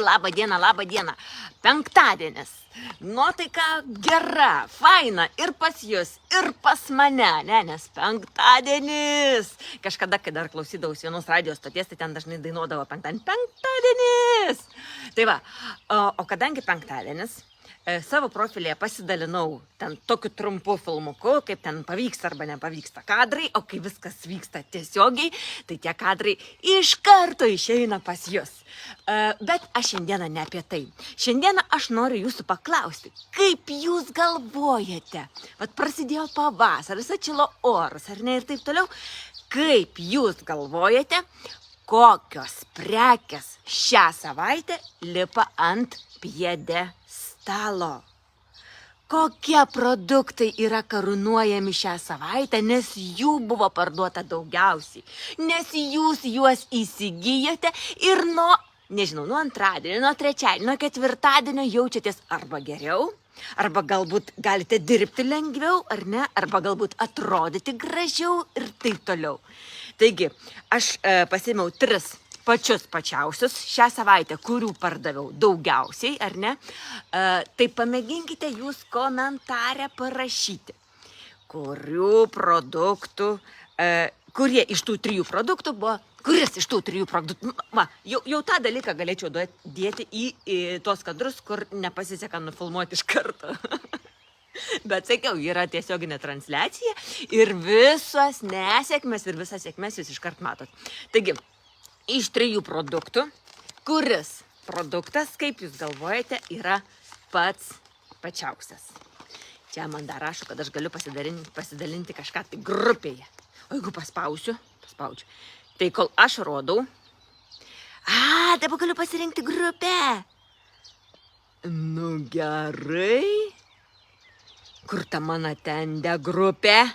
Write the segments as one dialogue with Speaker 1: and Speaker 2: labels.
Speaker 1: Labą dieną. Penktadienis. Nuotaika gera, faina ir pas jūs, ir pas mane, nes penktadienis. Kažkada, kai dar klausydavausi vienos radijos stoties, tai ten dažnai dainuodavo penktadienis. Tai va, o kadangi penktadienis, savo profilėje pasidalinau ten tokiu trumpu filmuku, kaip ten pavyksta arba nepavyksta kadrai, o kai viskas vyksta tiesiogiai, tai tie kadrai iš karto išeina pas jūs. Bet aš šiandieną ne apie tai. Šiandieną aš noriu jūsų paklausti, kaip jūs galvojate, vat prasidėjo pavasaris, atšilo oras, ar ne, ir taip toliau, kaip jūs galvojate, kokios prekės šią savaitę lipa ant pjedestalo? Kokie produktai yra karūnuojami šią savaitę, nes jų buvo parduota daugiausiai, nes jūs juos įsigijote ir nuo antradienio, nuo trečiadienio, nuo ketvirtadienio jaučiatės arba geriau, arba galbūt galite dirbti lengviau, ar ne, arba galbūt atrodyti gražiau ir taip toliau. Taigi, aš pasėmiau 3 pačius pačiausius šią savaitę, kurių pardaviau daugiausiai, ar ne? Tai pamėginkite jūs komentare parašyti, kurie iš tų 3 produktų buvo, kuris iš tų 3 produktų, va, jau tą dalyką galėčiau dėti į tos kadrus, kur nepasiseka nufilmuoti iš karto. Bet sakiau, yra tiesioginė transliacija ir visas nesėkmės ir visas sėkmės jūs iškart matot. Taigi, iš 3 produktų, kuris produktas, kaip jūs galvojate, yra pats pačiausias? Čia man dar rašo, kad aš galiu pasidalinti kažką tai grupėje. O jeigu paspaudžiu, tai kol aš rodau, dabar galiu pasirinkti grupę. Nu gerai. Kur ta mano tende grupė?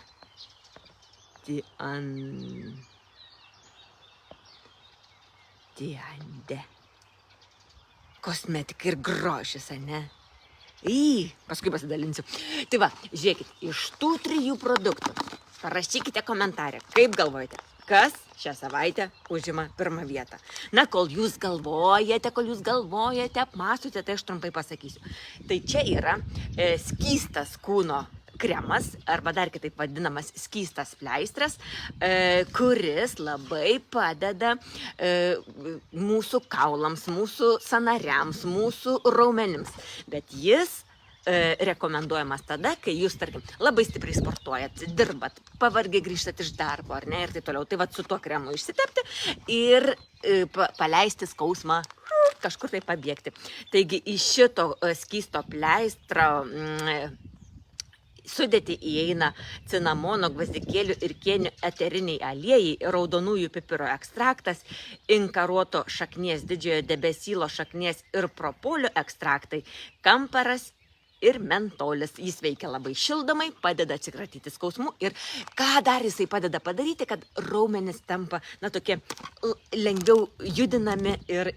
Speaker 1: Tiende. Kosmetika ir grožis, ane? Paskui pasidalinsiu. Tai va, žiūrėkit, iš tų 3 produktų parašykite komentarę, kaip galvojate, kas šią savaitę užima pirmą vietą. Na, kol jūs galvojate, apmąstote, tai aš trumpai pasakysiu. Tai čia yra skystas kūno kremas, arba dar kitaip vadinamas skystas pleistras, kuris labai padeda mūsų kaulams, mūsų sąnariams, mūsų raumenims. Bet jis rekomenduojamas tada, kai jūs, tarkim, labai stipriai sportuojat, dirbat, pavargiai grįžtat iš darbo, ar ne, ir taip toliau. Tai vat su tuo kremu išsitepti ir paleisti skausmą, kažkur tai pabėgti. Taigi, iš šito skysto pleistro sudėtį įeina cinamono, gvazdikėlių ir kėnių eteriniai aliejai, raudonųjų pipiro ekstraktas, inkaruoto šaknies, didžiojo debesylo šaknies ir propolio ekstraktai, kamparas ir mentolis. Jis veikia labai šildomai, padeda atsikratyti skausmų ir ką dar jisai padeda padaryti, kad raumenys tampa, tokie lengviau judinami ir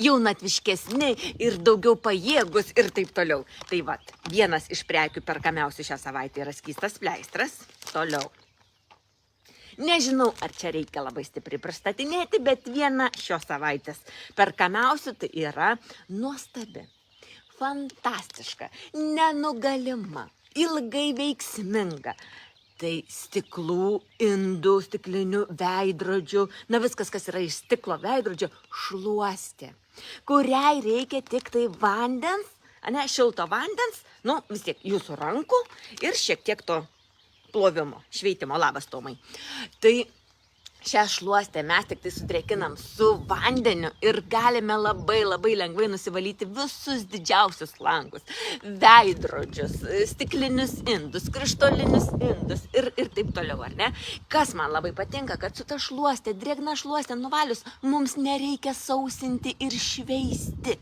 Speaker 1: jaunatviškesni ir daugiau pajėgus ir taip toliau. Tai vat, vienas iš prekių perkamiausių šią savaitę yra skystas pleistras. Toliau. Nežinau, ar čia reikia labai stipriai pristatinėti, bet viena šios savaitės perkamiausių tai yra nuostabi, fantastiška, nenugalima, ilgai veiksminga. Tai stiklų, indų, stiklinių veidrodžių, viskas, kas yra iš stiklo veidrodžio, šluostė, kuriai reikia tik tai vandens, šilto vandens, vis tiek jūsų rankų ir šiek tiek to plovimo, šveitimo. Labas, Tomai. Tai šią šluostę mes tik tai sudrėkinam su vandeniu ir galime labai lengvai nusivalyti visus didžiausius langus, veidrodžius, stiklinius indus, krištolinius indus ir taip toliau, ar ne? Kas man labai patinka, kad su ta šluostė, drėgna šluostė nuvalius, mums nereikia sausinti ir šveisti.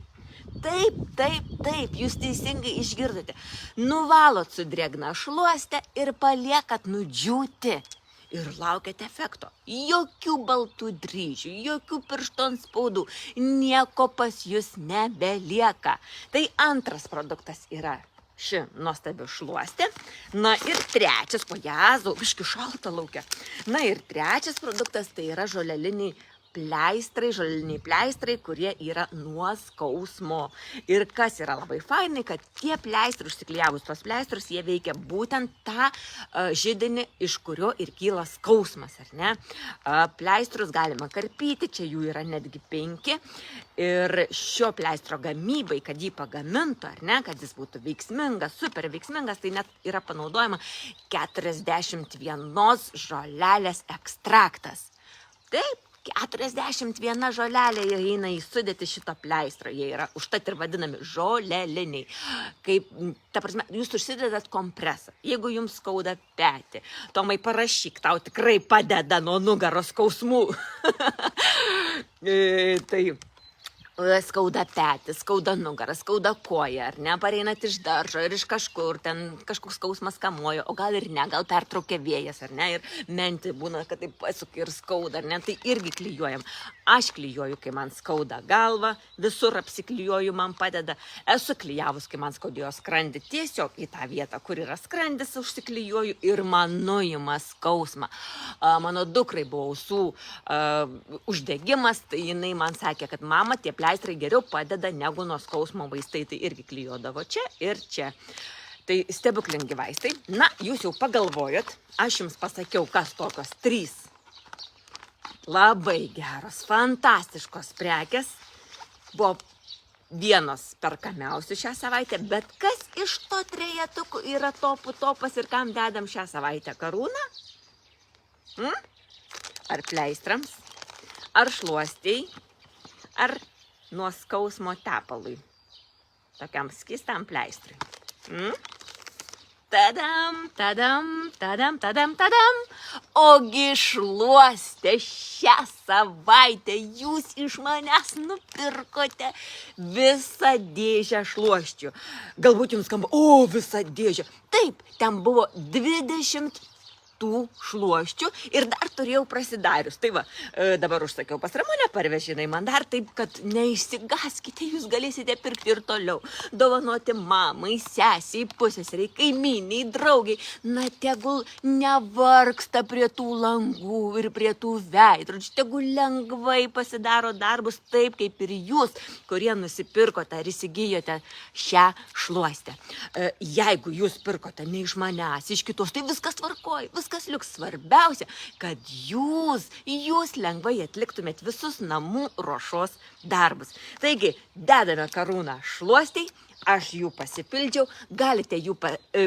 Speaker 1: Taip, jūs teisingai išgirdote. Nuvalot su drėgna šluostė ir paliekat nudžiūti. Ir laukiate efekto. Jokių baltų dryžių, jokių pirštų antspaudų, nieko pas jūs nebelieka. Tai antras produktas yra ši nuostabi šluostė. Na ir trečias, biški šalta laukia. Na ir trečias produktas tai yra žoleliniai pleistrai, žoliniai pleistrai, kurie yra nuo skausmo. Ir kas yra labai fainai, kad tie pleistrai, užsiklijavus tos pleistrus, jie veikia būtent tą židinį, iš kurio ir kyla skausmas, ar ne? Pleistrus galima karpyti, čia jų yra netgi 5. Ir šio pleistro gamybai, kad jį pagamintų, ar ne, kad jis būtų veiksmingas, super veiksmingas, tai net yra panaudojama 41 žolelės ekstraktas. Taip, 41 žolelė įeina į sudėtį šito pleistro. Jie yra užtat ir vadinami žoleliniai. Kaip, ta prasme, jūs užsidedat kompresą. Jeigu jums skauda petį, Tomai, parašyk, tau tikrai padeda nuo nugaros skausmų. Tai skauda petį, skauda nugarą, skauda koją, ar ne, pareinat iš daržo ir iš kažkur, ten kažkoks skausmas kamuoja, o gal ir ne, gal pertraukia vėjas, ar ne, ir menti būna, kad taip pasukia ir skauda, ar ne, tai irgi klijuojam. Aš klijuoju, kai man skauda galva, visur apsiklijuoju, man padeda. Esu klijavus, kai man skaudėjo skrandį, tiesiog į tą vietą, kur yra skrandis, užsiklijuoju ir man nuima skausmą. Mano dukrai buvo ausų uždegimas, tai jinai man sakė, kad mama, tie pleistrai geriau padeda negu nuo skausmo vaistai, tai irgi klijuodavo čia ir čia. Tai stebuklingi vaistai. Na, jūs jau pagalvojot, aš jums pasakiau, kas tokios 3 labai geros, fantastiškos prekės. Buvo vienos perkamiausių šią savaitę, bet kas iš to trejetukų yra topas ir kam dedam šią savaitę? Karūną? Ar pleistrams? Ar šluostei? Ar nuo skausmo tepalui? Tokiam skystam pleistrui. Tadam, tadam, tadam, tadam, tadam. Ogi šluostė šią savaitę jūs iš manęs nupirkote visą dėžę šluosčių. Galbūt jums skamba, visą dėžę. Taip, ten buvo 20 tų šluosčių ir dar turėjau prasidarius. Tai va, dabar užsakiau pas Ramonę, parvežinai man dar taip, kad neišsigaskite, jūs galėsite pirkti ir toliau. Dovanoti mamai, sesiai, puseseriai, kaimyniai, draugiai. Na, tegul nevargsta prie tų langų ir prie tų veidrodžių. Tegul lengvai pasidaro darbus taip, kaip ir jūs, kurie nusipirkote ar įsigijote šią šluostę. Jeigu jūs pirkote ne iš manęs, iš kitos, tai viskas tvarkoj, viskas liuks. Svarbiausia, kad jūs lengvai atliktumėt visus namų ruošos darbus. Taigi, dedame karūną šluostei, aš jų pasipildžiau, galite jų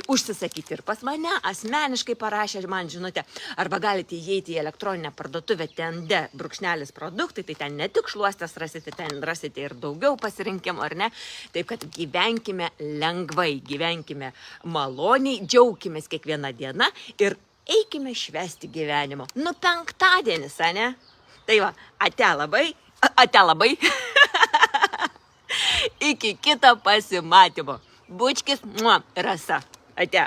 Speaker 1: užsisakyti ir pas mane, asmeniškai parašę man žinutę, arba galite įeiti į elektroninę parduotuvę tende.produktai, tai ten ne tik šluostės rasite, ten rasite ir daugiau pasirinkimų, ar ne? Taip, kad gyvenkime lengvai, gyvenkime maloniai, džiaukimės kiekvieną dieną ir eikime švęsti gyvenimo. Nu, penktadienis, ane? Tai va, ate labai. Iki kito pasimatymo. Bučkis, Rasa. Ate.